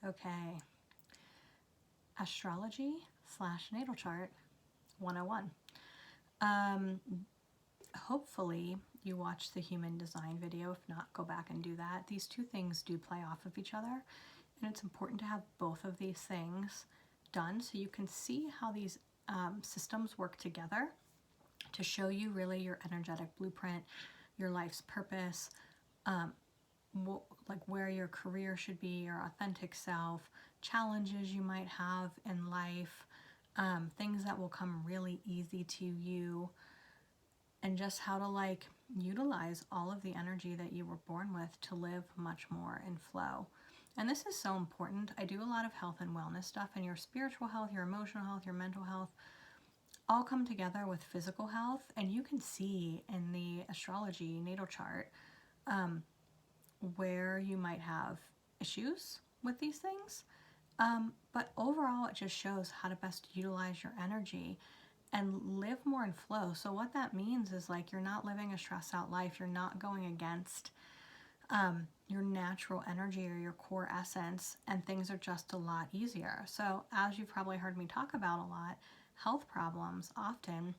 Okay, Astrology / natal chart 101. Um, Hopefully you watched the human design video. If not, go back and do that. These two things do play off of each other, and it's important to have both of these things done so you can see how these systems work together to show you really your energetic blueprint, your life's purpose, um, like where your career should be, your authentic self, challenges you might have in life, things that will come really easy to you, and just how to like utilize all of the energy that you were born with to live much more in flow. And this is so important. I do a lot of health and wellness stuff, and your spiritual health, your emotional health, your mental health all come together with physical health. And you can see in the astrology natal chart where you might have issues with these things. But overall, it just shows how to best utilize your energy and live more in flow. So what that means is like you're not living a stressed out life. You're not going against your natural energy or your core essence, and things are just a lot easier. So as you've probably heard me talk about a lot, health problems often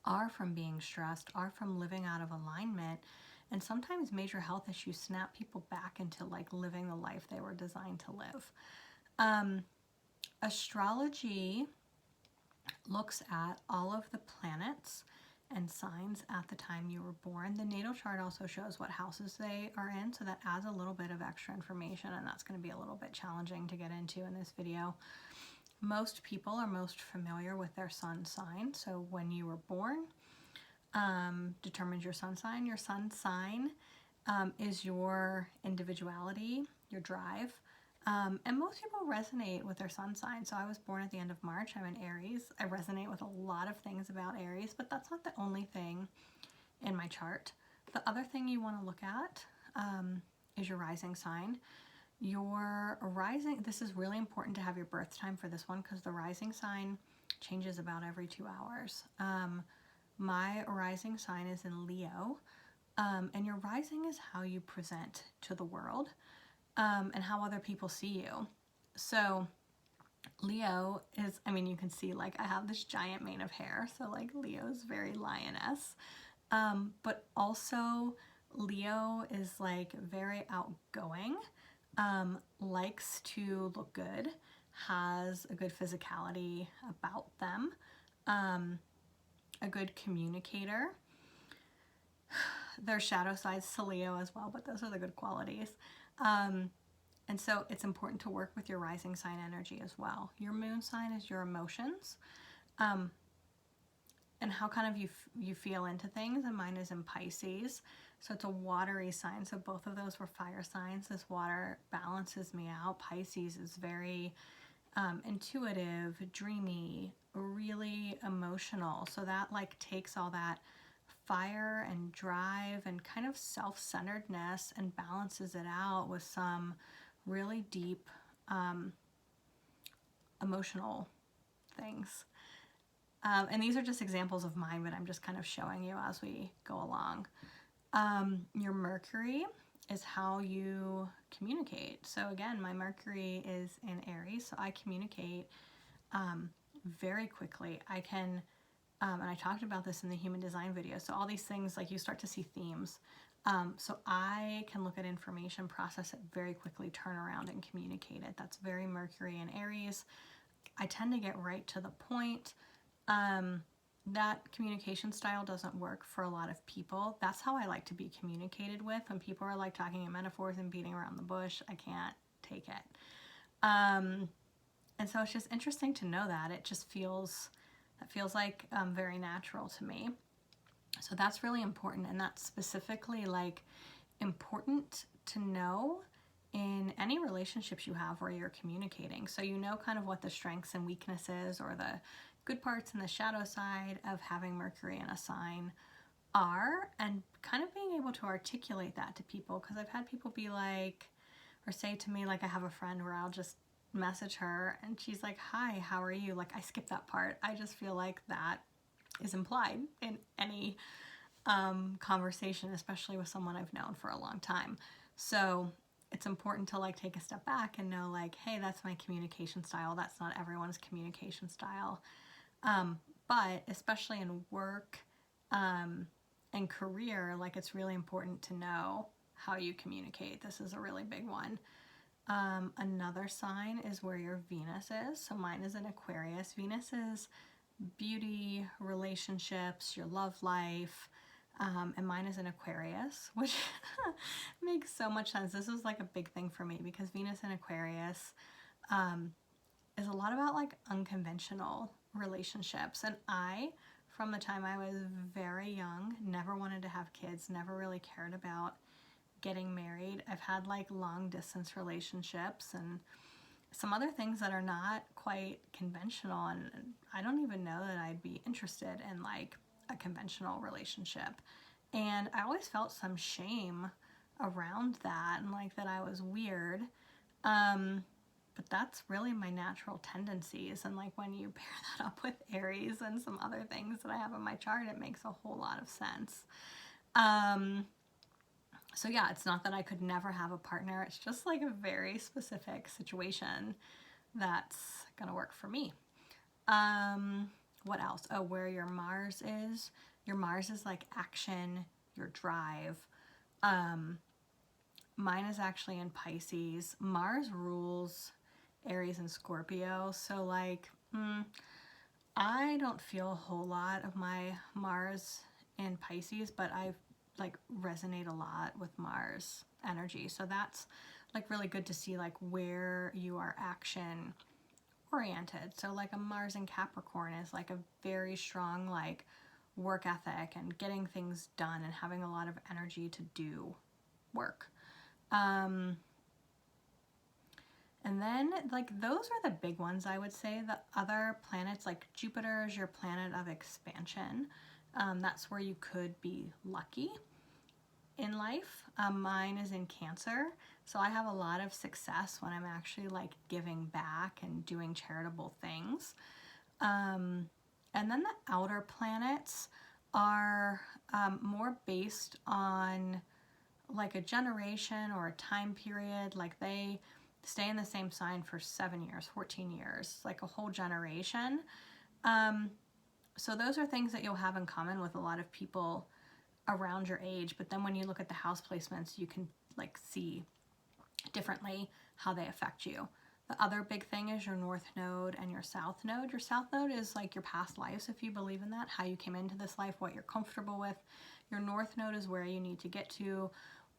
are from being stressed, are from living out of alignment, and sometimes major health issues snap people back into like living the life they were designed to live. Astrology looks at all of the planets and signs at the time you were born. The natal chart also shows what houses they are in, so that adds a little bit of extra information, and that's going to be a little bit challenging to get into in this video. Most people are most familiar with their sun sign, so when you were born determines your sun sign. Your sun sign is your individuality, your drive, and most people resonate with their sun sign. So I was born at the end of March. I'm an Aries. I resonate with a lot of things about Aries, but that's not the only thing in my chart. The other thing you want to look at is your rising sign. Your rising, this is really important to have your birth time for this one because the rising sign changes about every 2 hours. My rising sign is in Leo, and your rising is how you present to the world. And how other people see you. So Leo is, I mean, you can see like I have this giant mane of hair, so like Leo is very lioness. But also Leo is like very outgoing, likes to look good, has a good physicality about them, a good communicator. There's shadow sides to Leo as well, but those are the good qualities. And so it's important to work with your rising sign energy as well. Your moon sign is your emotions, and how kind of you feel into things, and mine is in Pisces. So it's a watery sign. So both of those were fire signs. This water balances me out. Pisces is very intuitive, dreamy, really emotional. So that like takes all that fire and drive and kind of self-centeredness and balances it out with some really deep emotional things. And these are just examples of mine, but I'm just kind of showing you as we go along. Your Mercury is how you communicate. So again, my Mercury is in Aries, so I communicate very quickly. I can, and I talked about this in the human design video, so all these things, like you start to see themes. So I can look at information, process it very quickly, turn around and communicate it. That's very Mercury and Aries. I tend to get right to the point. That communication style doesn't work for a lot of people. That's how I like to be communicated with. When people are like talking in metaphors and beating around the bush, I can't take it. And so it's just interesting to know that. It just feels, that feels like very natural to me. So that's really important, and that's specifically like important to know in any relationships you have where you're communicating. So you know kind of what the strengths and weaknesses or the good parts and the shadow side of having Mercury in a sign are, and kind of being able to articulate that to people. Because I've had people be like, or say to me, like I have a friend where I'll just message her and she's like, hi, how are you? Like I skip that part. I just feel like that is implied in any conversation, especially with someone I've known for a long time. So it's important to like take a step back and know like, hey, that's my communication style. That's not everyone's communication style. But especially in work and career, like it's really important to know how you communicate. This is a really big one. Another sign is where your Venus is. So mine is in Aquarius. Venus is beauty, relationships, your love life, and mine is in Aquarius, which makes so much sense. This was like a big thing for me because Venus in Aquarius is a lot about like unconventional relationships. And I, from the time I was very young, never wanted to have kids, never really cared about getting married. I've had like long distance relationships and some other things that are not quite conventional, and I don't even know that I'd be interested in like a conventional relationship. And I always felt some shame around that and like that I was weird. But that's really my natural tendencies. And like when you pair that up with Aries and some other things that I have in my chart, it makes a whole lot of sense. So yeah, it's not that I could never have a partner. It's just like a very specific situation that's gonna work for me. What else? Oh, where your Mars is. Your Mars is like action, your drive. Mine is actually in Pisces. Mars rules Aries and Scorpio. So like, I don't feel a whole lot of my Mars in Pisces, but I like resonate a lot with Mars energy. So that's like really good to see like where you are action oriented. So like a Mars in Capricorn is like a very strong like work ethic and getting things done and having a lot of energy to do work. And then like those are the big ones, I would say. The other planets, like Jupiter is your planet of expansion. That's where you could be lucky in life. Mine is in Cancer, so I have a lot of success when I'm actually like giving back and doing charitable things. And then the outer planets are more based on like a generation or a time period. Like they stay in the same sign for 7 years, 14 years, like a whole generation. So those are things that you'll have in common with a lot of people around your age. But then when you look at the house placements, you can like see differently how they affect you. The other big thing is your North Node and your South Node. Your South Node is like your past lives, if you believe in that, how you came into this life, what you're comfortable with. Your North Node is where you need to get to,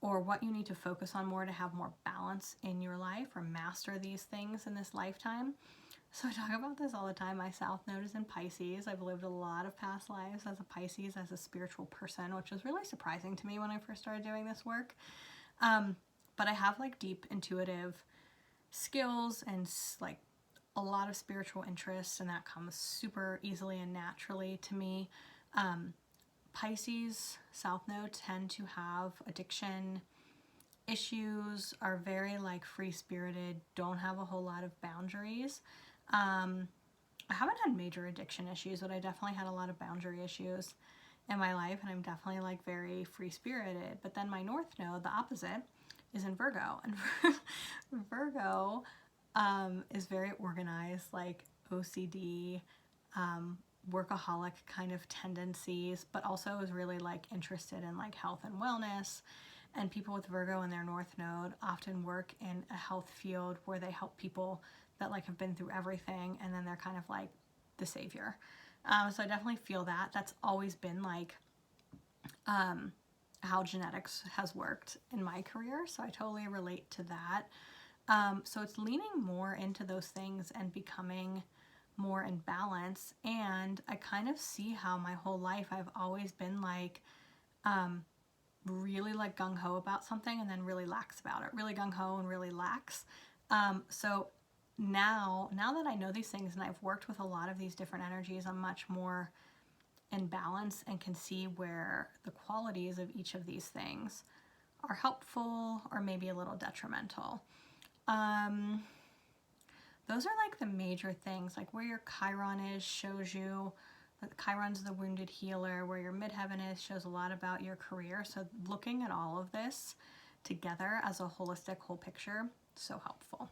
or what you need to focus on more to have more balance in your life or master these things in this lifetime. So I talk about this all the time. My South Node is in Pisces. I've lived a lot of past lives as a Pisces, as a spiritual person, which was really surprising to me when I first started doing this work. But I have like deep intuitive skills and like a lot of spiritual interests, and that comes super easily and naturally to me. Pisces South Node tend to have addiction issues, are very like free-spirited, don't have a whole lot of boundaries. I haven't had major addiction issues, but I definitely had a lot of boundary issues in my life, and I'm definitely like very free-spirited. But then my North Node, the opposite, is in Virgo, and Virgo is very organized, like OCD, workaholic kind of tendencies, but also is really like interested in like health and wellness. And people with Virgo in their North Node often work in a health field where they help people that like have been through everything, and then they're kind of like the savior. So I definitely feel that. That's always been like how genetics has worked in my career, so I totally relate to that. So it's leaning more into those things and becoming more in balance. And I kind of see how my whole life I've always been like really like gung-ho about something and then really lax about it, really gung-ho and really lax. So now that I know these things and I've worked with a lot of these different energies, I'm much more in balance and can see where the qualities of each of these things are helpful or maybe a little detrimental. Those are like the major things, like where your Chiron is shows you that Chiron's the wounded healer, where your midheaven is shows a lot about your career. So looking at all of this together as a holistic whole picture. So helpful.